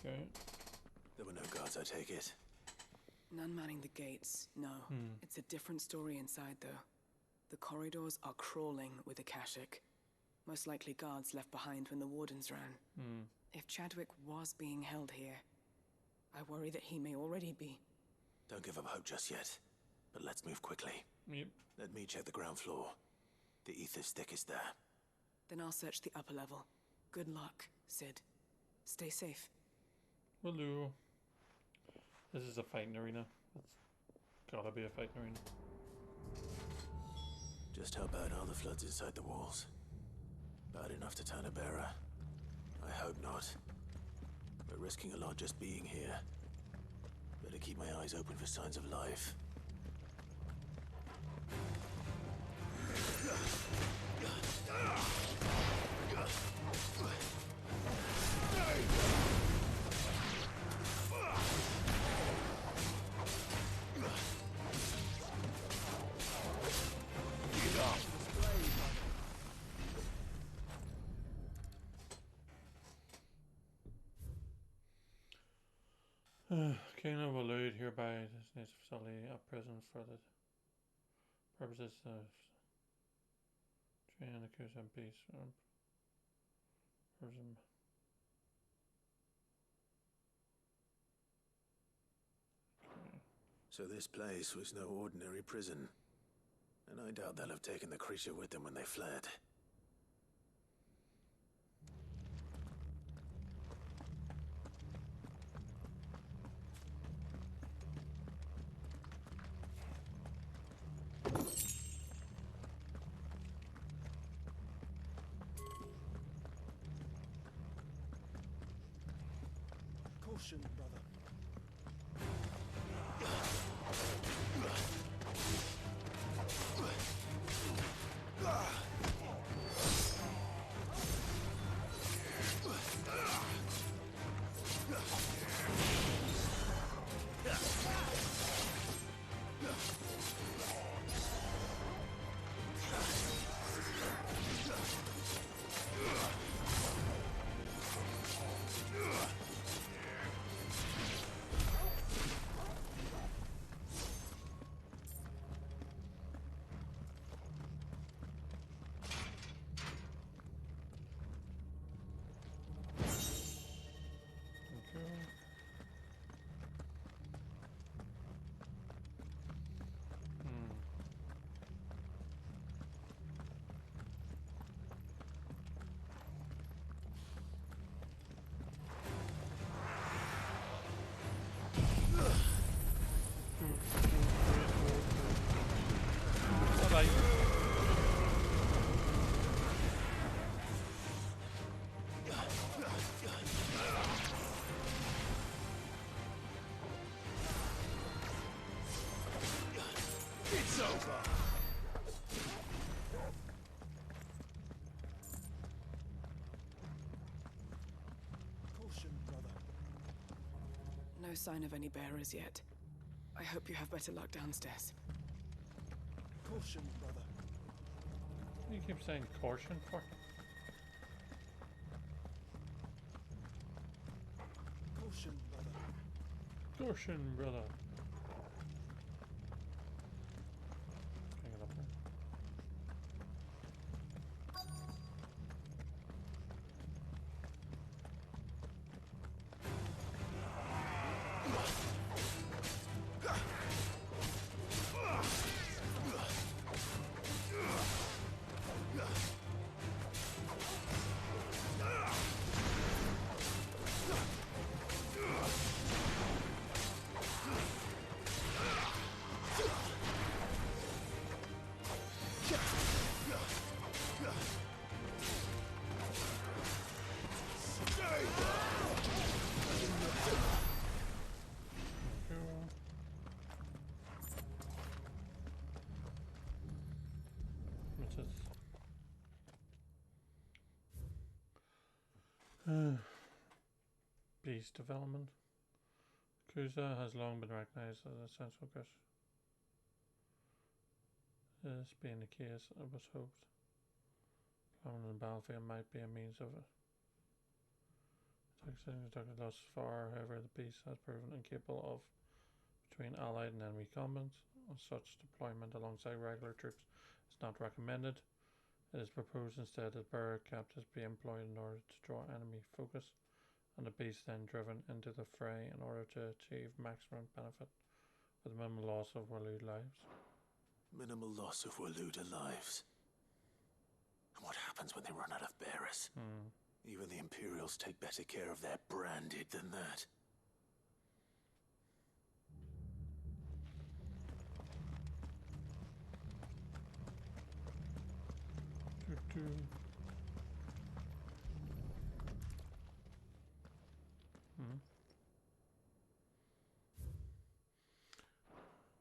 Okay. There were no guards, I take it. None manning the gates, no. It's a different story inside, though. The corridors are crawling with Akashic. Most likely guards left behind when the wardens ran. If Chadwick was being held here, I worry that he may already be. Don't give up hope just yet. But let's move quickly. Yep. Let me check the ground floor. The ether stick is there. Then I'll search the upper level. Good luck, Sid. Stay safe. Will do. This is a fighting arena. It's gotta be a fighting arena. Just how bad are the floods inside the walls? Bad enough to turn a bearer? I hope not. We're risking a lot just being here. Better keep my eyes open for signs of life. King of Allude hereby designates a facility a prison for the purposes of training the accused and peace. Prison. Okay. So this place was no ordinary prison. And I doubt they'll have taken the creature with them when they fled. Caution, brother. Okay. Bye-bye. It's over. Caution, brother. No sign of any bearers yet. I hope you have better luck downstairs. Caution, brother. What do you keep saying caution for? Caution, brother. Caution, brother. Can I get up there? Cool. What's this? Beast development. Kuza has long been recognized as a central focus. This being the case, it was hoped plumbing on the battlefield might be a means of Taxation took it thus far, however, the beast has proven incapable of between allied and enemy combat. Such deployment alongside regular troops is not recommended. It is proposed instead that bearer captives be employed in order to draw enemy focus, and the beast then driven into the fray in order to achieve maximum benefit with minimal loss of Waloed lives. Minimal loss of Waloed lives. And what happens when they run out of bearers? Even the Imperials take better care of their branded than that.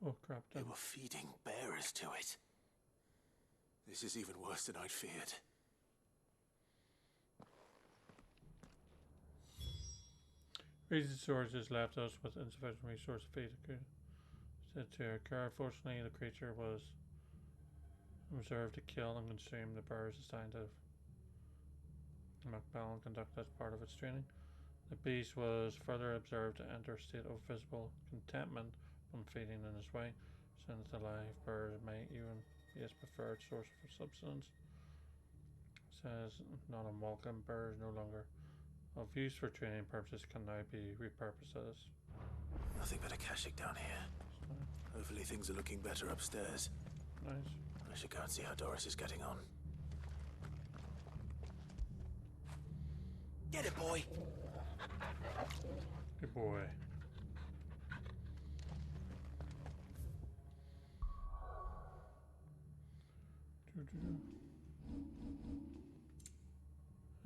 Oh crap, They were feeding bearers to it. This is even worse than I'd feared. Recent sources left us with insufficient resource feed to occur. Fortunately, the creature was observed to kill and consume the bears assigned to MacBallan conduct as part of its training. The beast was further observed to enter a state of visible contentment when feeding in his way, since the live bird may even be his preferred source of subsistence. It says not unwelcome birds no longer of use for training purposes can now be repurposed as. Nothing but a Kashyyyk down here. Hopefully things are looking better upstairs. Nice. I should go and see how Doris is getting on. Get it, boy! Good boy.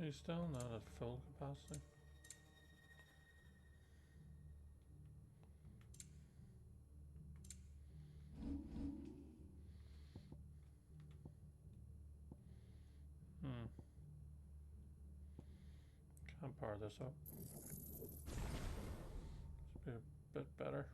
He's still not at full capacity. Can't power this up. This would be a bit better.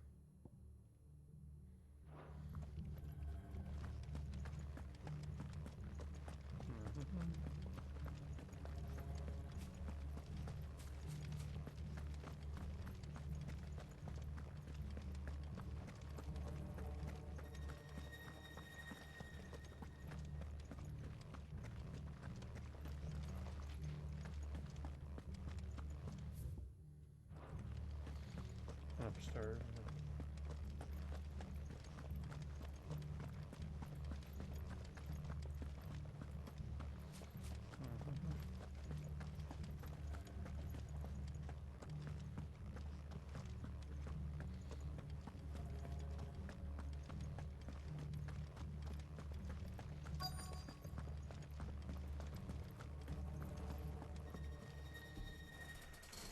Upstairs.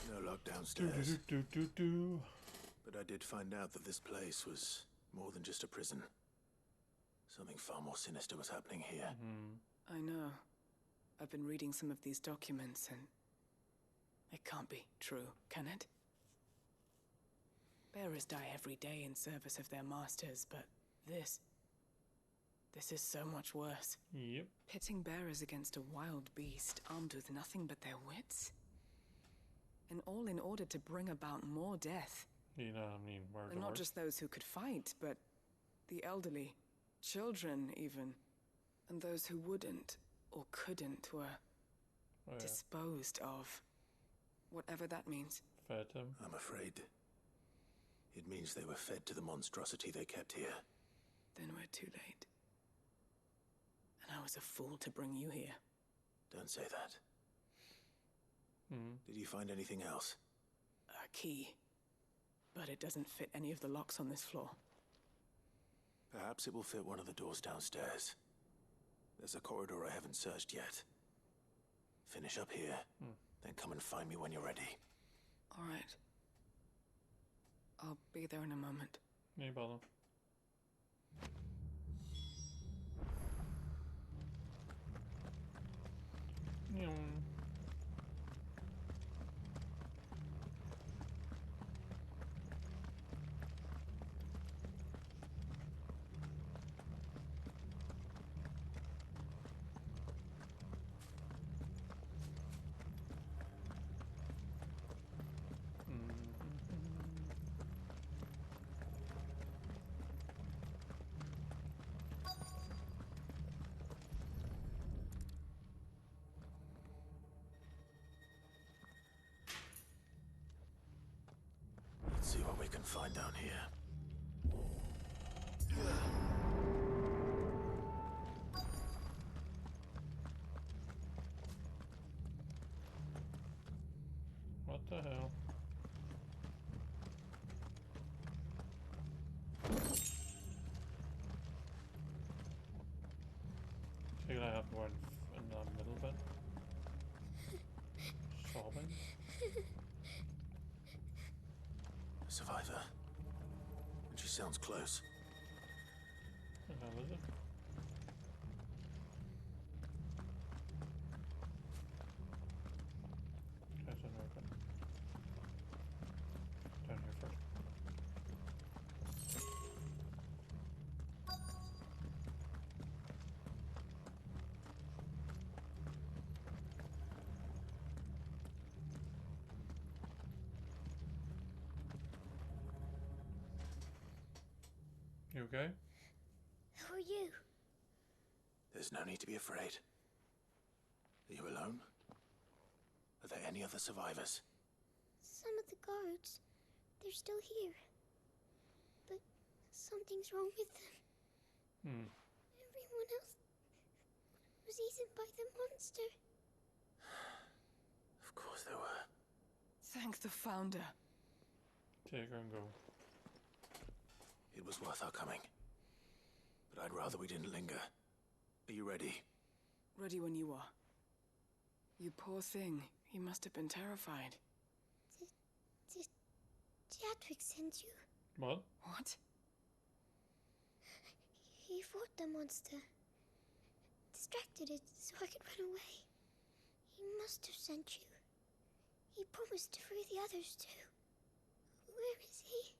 No lock downstairs. But I did find out that this place was more than just a prison. Something far more sinister was happening here. I know. I've been reading some of these documents and it can't be true, can it? Bearers die every day in service of their masters, but this is so much worse. Yep. Pitting bearers against a wild beast armed with nothing but their wits? And all in order to bring about more death. You know, I mean, and not just those who could fight, but the elderly, children even, and those who wouldn't or couldn't were disposed of. Whatever that means. Fed them. I'm afraid it means they were fed to the monstrosity they kept here. Then we're too late. And I was a fool to bring you here. Don't say that. Did you find anything else? A key. But it doesn't fit any of the locks on this floor. Perhaps it will fit one of the doors downstairs. There's a corridor I haven't searched yet. Finish up here, then come and find me when you're ready. All right. I'll be there in a moment. No bother. we can find down here. What the hell? I feel I have one in the middle bit. Sobbing. A survivor. And she sounds close. What the hell is it? That's unopened. Down here first. You okay? Who are you? There's no need to be afraid. Are you alone? Are there any other survivors? Some of the guards. They're still here. But something's wrong with them. Everyone else was eaten by the monster. Of course there were. Thank the Founder. Take her and go. It was worth our coming. But I'd rather we didn't linger. Are you ready? Ready when you are. You poor thing. He must have been terrified. Did Chadwick send you? What? What? He fought the monster. Distracted it so I could run away. He must have sent you. He promised to free the others too. Where is he?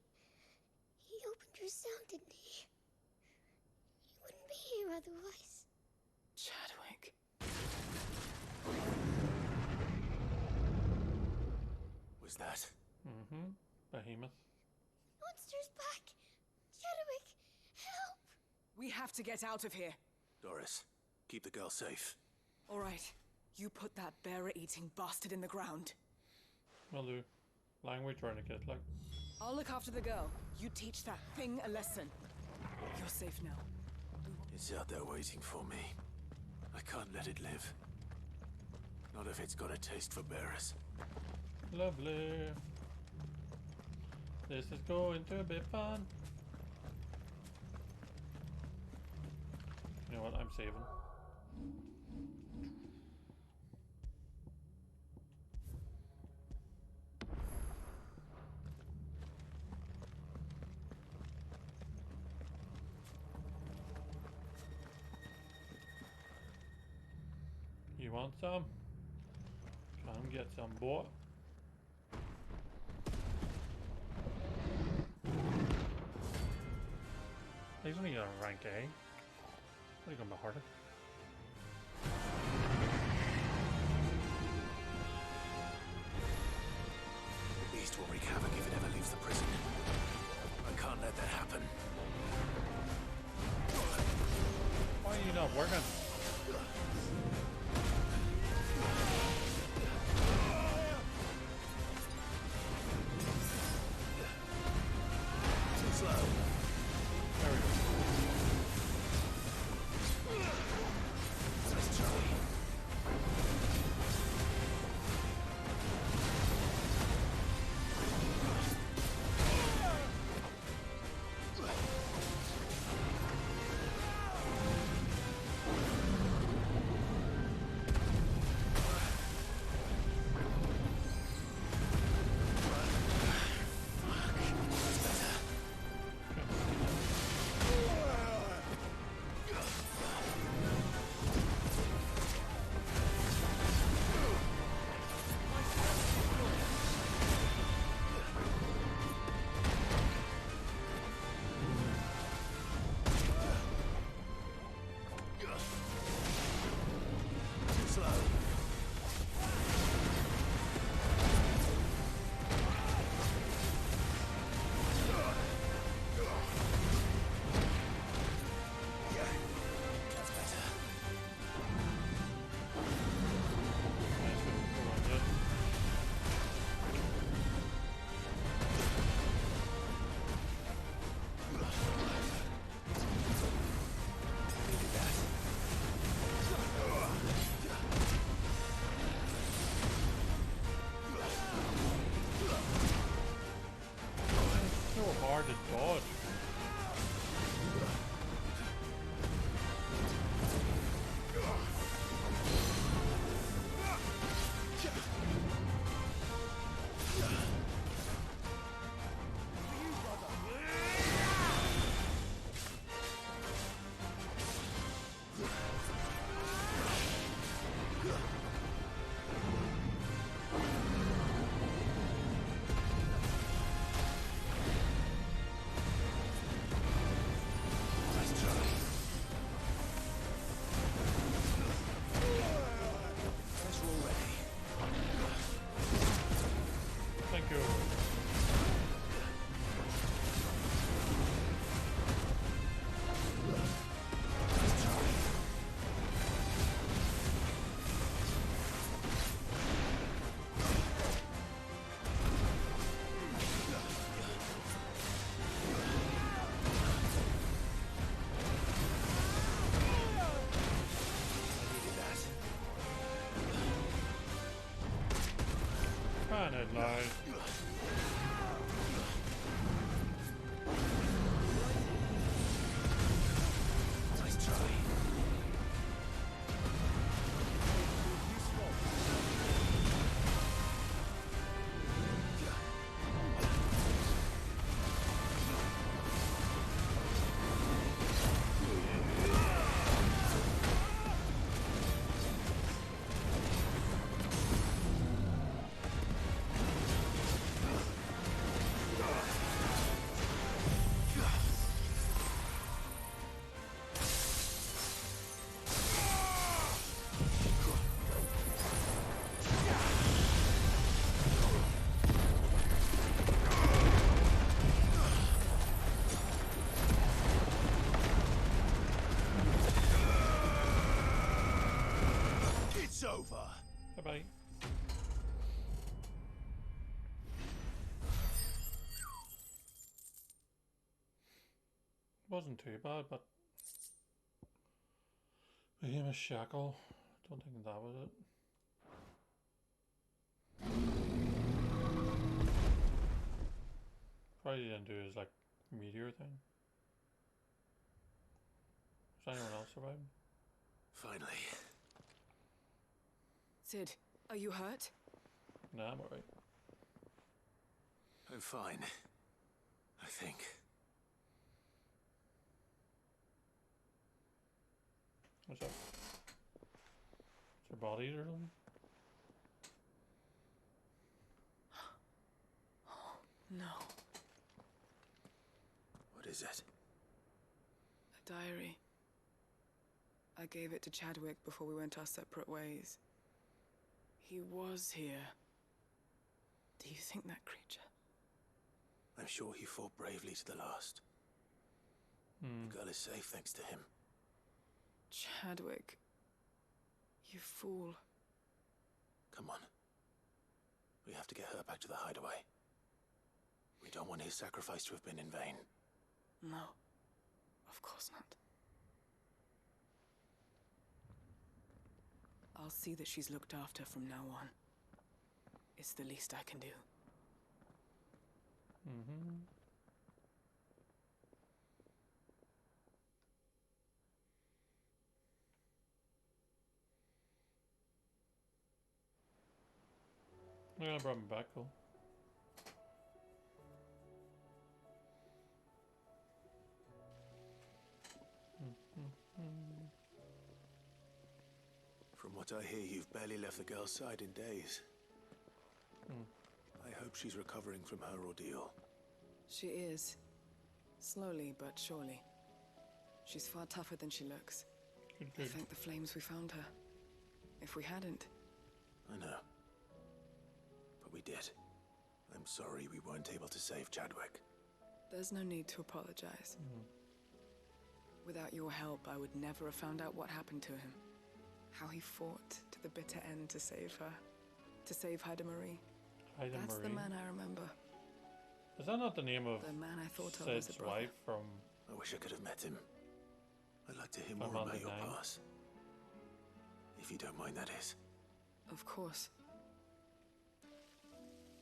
He opened your cell, didn't he? He wouldn't be here otherwise. Chadwick. Was that? Behemoth. Monster's back! Chadwick, help! We have to get out of here. Doris, keep the girl safe. All right. You put that bearer-eating bastard in the ground. Will do. Language tourniquet, like. I'll look after the girl. You teach that thing a lesson. You're safe now. It's out there waiting for me. I can't let it live. Not if it's got a taste for bearers. Lovely. This is going to be fun. You know what? I'm saving. You want some? Come get some, boy. He's only got a rank A. What's he gonna be harder? The beast will wreak havoc if it ever leaves the prison. I can't let that happen. Why are you not working? Too slow. There we go. Let's try. God. Thank you. And it lies. Nice try. It's over. Bye-bye. Wasn't too bad, but became a shackle. Don't think that was it. Probably didn't do his like meteor thing. Is anyone else surviving? Finally. Sid, are you hurt? Nah, I'm alright. I'm fine. I think. What's up? Is there bodies or something? No. What is it? A diary. I gave it to Chadwick before we went our separate ways. He was here. Do you think that creature? I'm sure he fought bravely to the last. The girl is safe thanks to him. Chadwick. You fool. Come on. We have to get her back to the hideaway. We don't want his sacrifice to have been in vain. No. Of course not. I'll see that she's looked after from now on. It's the least I can do. Yeah, I brought him back, cool. From what I hear, you've barely left the girl's side in days. I hope she's recovering from her ordeal. She is. Slowly but surely. She's far tougher than she looks. Good, I good. thank the flames we found her. If we hadn't... I know. But we did. I'm sorry we weren't able to save Chadwick. There's no need to apologize. Without your help, I would never have found out what happened to him. How he fought to the bitter end to save her. To save Haida Marie. Haida That's the Marie. man I remember. Is that not the name of The man I thought of as a Sid's brother. wife from... I wish I could have met him. I'd like to hear From more about your Underground. past. If you don't mind, that is. Of course.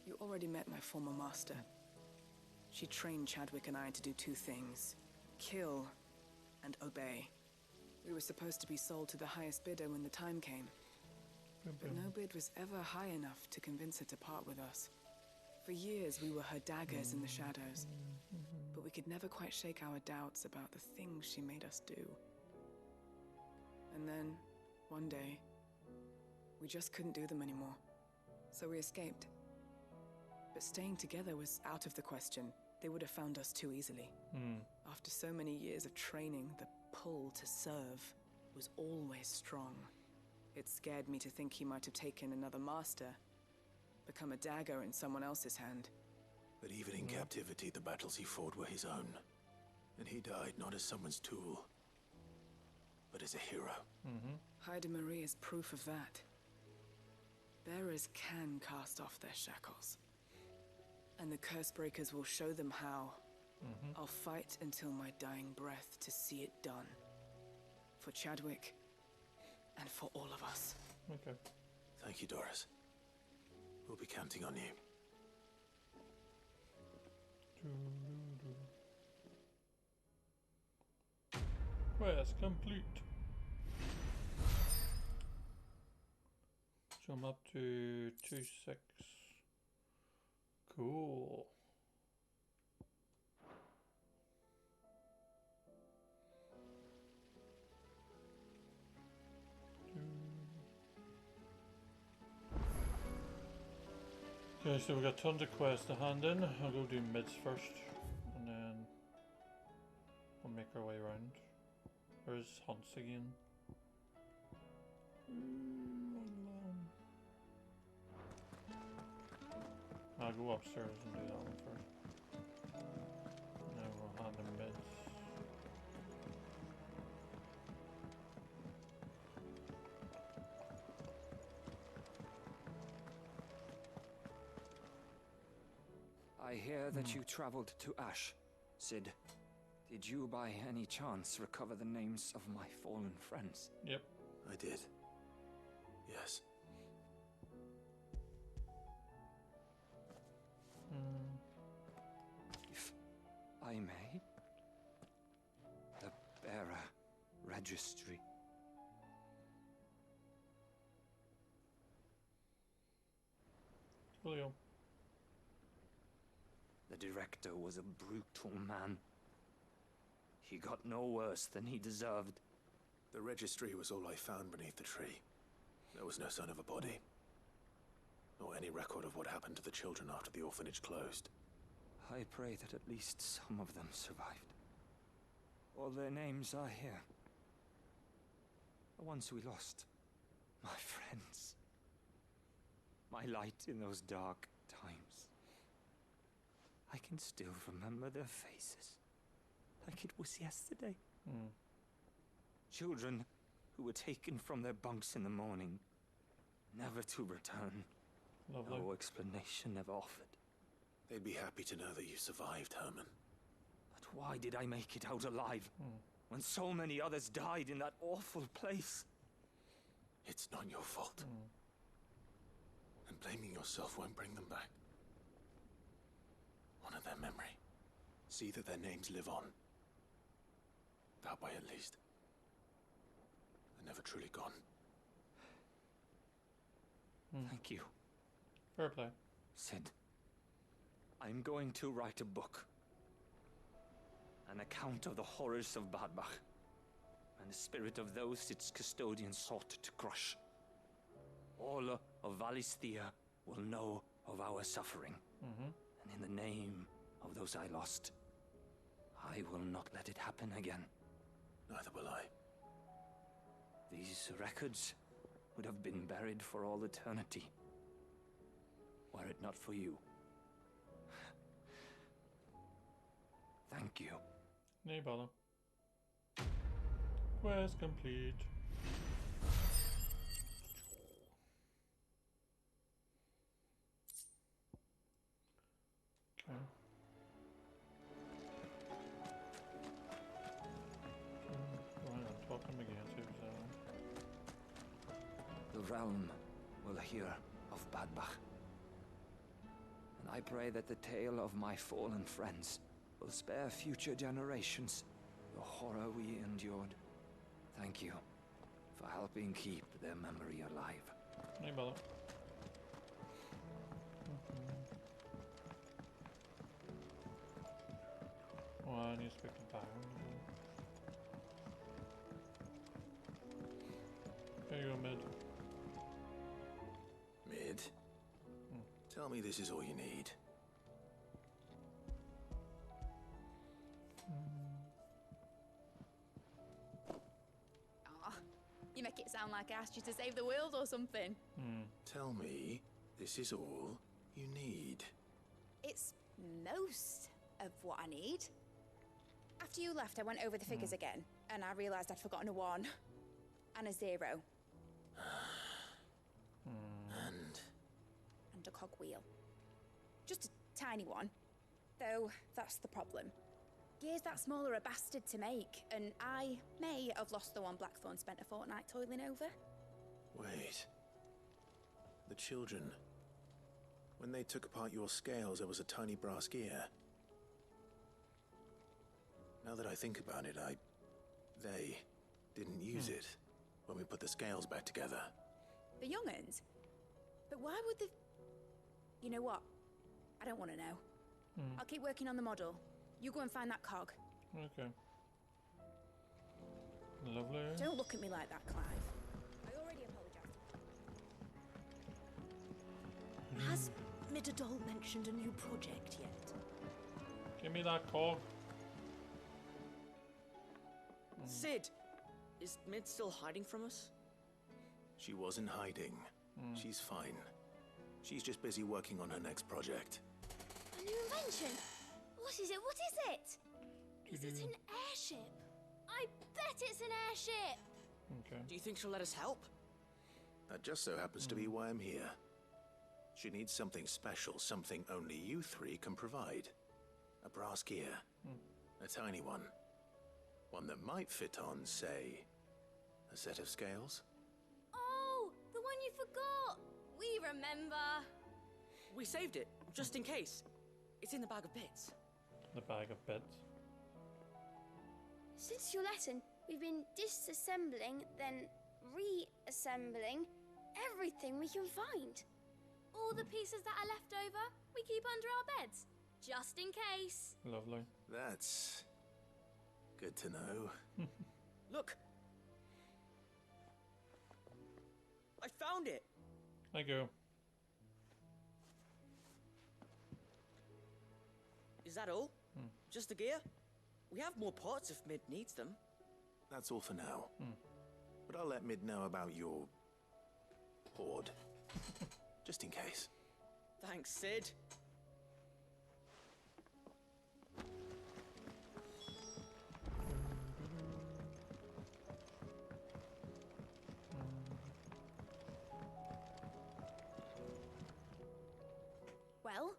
You already met my former master. She trained Chadwick and I to do two things: kill and obey. We were supposed to be sold to the highest bidder when the time came. But no bid was ever high enough to convince her to part with us. For years, we were her daggers in the shadows. But we could never quite shake our doubts about the things she made us do. And then, one day, we just couldn't do them anymore. So we escaped. But staying together was out of the question. They would have found us too easily. After so many years of training, the pull to serve was always strong. It scared me to think he might have taken another master, become a dagger in someone else's hand. But even in captivity, the battles he fought were his own. And he died not as someone's tool, but as a hero. Haida Marie is proof of that. Bearers can cast off their shackles. And the Cursebreakers will show them how. I'll fight until my dying breath to see it done. For Chadwick, and for all of us. Okay. Thank you, Doris. We'll be counting on you. Quest complete. Jump up to 2-6. Cool. Okay, so we've got tons of quests to hand in. I'll go do mids first, and then we'll make our way around. Where's Hunts again? I'll go upstairs and do that one first. And then we'll hand in mids. I hear that you traveled to Ash, Sid. Did you by any chance recover the names of my fallen friends? Yep. I did. Yes. If I may, the bearer registry. Julio. The director was a brutal man. He got no worse than he deserved. The registry was all I found beneath the tree. There was no sign of a body, nor any record of what happened to the children after the orphanage closed. I pray that at least some of them survived. All their names are here. The ones we lost. My friends. My light in those dark times. I can still remember their faces, like it was yesterday. Children who were taken from their bunks in the morning, never to return. Lovely. No explanation ever offered. They'd be happy to know that you survived, Herman. But why did I make it out alive, when so many others died in that awful place? It's not your fault. And blaming yourself won't bring them back. Honor their memory. See that their names live on. That way, at least. They're never truly gone. Thank you, Fair play. Sid. I'm going to write a book. An account of the horrors of Badbach, and the spirit of those its custodians sought to crush. All of Valisthea will know of our suffering. And in the name of those I lost, I will not let it happen again. Neither will I. These records would have been buried for all eternity, were it not for you. Thank you. No bother. Quest complete. Okay. Right, I'll talk to him again, see if The realm will hear of Badbach, and I pray that the tale of my fallen friends will spare future generations the horror we endured. Thank you for helping keep their memory alive. No bother. Oh, I need to speak to Baron. There you go, Mid. Mid? Tell me this is all you need. Aw, you make it sound like I asked you to save the world or something. Tell me this is all you need. It's most of what I need. After you left, I went over the figures again, and I realised I'd forgotten a 1 and a 0. And a cogwheel. Just a tiny one. Though, that's the problem. Gears that small are a bastard to make, and I may have lost the one Blackthorn spent a fortnight toiling over. Wait. The children. When they took apart your scales, there was a tiny brass gear. Now that I think about it, they didn't use it when we put the scales back together. The young'uns? But why would the... You know what? I don't want to know. I'll keep working on the model. You go and find that cog. Okay. Lovely. Don't look at me like that, Clive. I already apologized. Has Midadol mentioned a new project yet? Give me that cog. Sid, is Mid still hiding from us? She wasn't hiding. She's fine. She's just busy working on her next project. A new invention? What is it? What is it? Is it an airship? I bet it's an airship! Okay. Do you think she'll let us help? That just so happens to be why I'm here. She needs something special, something only you three can provide. A brass gear. A tiny one. One that might fit on, say, a set of scales. Oh, the one you forgot! We remember! We saved it, just in case. It's in the bag of bits. The bag of bits. Since your lesson, we've been disassembling, then reassembling everything we can find. All the pieces that are left over, we keep under our beds, just in case. Lovely. That's good to know. Look! I found it! Thank you. Is that all? Just the gear? We have more parts if Mid needs them. That's all for now. But I'll let Mid know about your hoard. Just in case. Thanks, Sid. Well,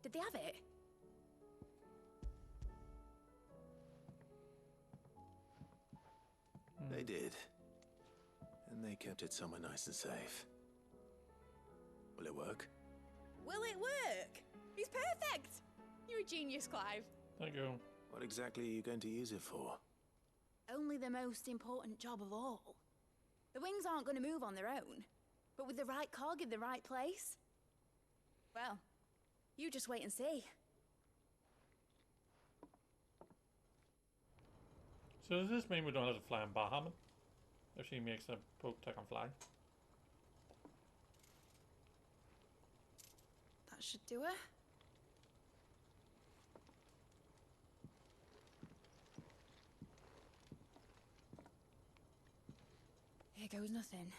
did they have it? They did. And they kept it somewhere nice and safe. Will it work? Will it work? He's perfect! You're a genius, Clive. Thank you. What exactly are you going to use it for? Only the most important job of all. The wings aren't going to move on their own, but with the right cog in the right place. Well, you just wait and see. So does this mean we don't have to fly in Bahamut? If she makes a poke tech and fly? That should do it. Here goes nothing.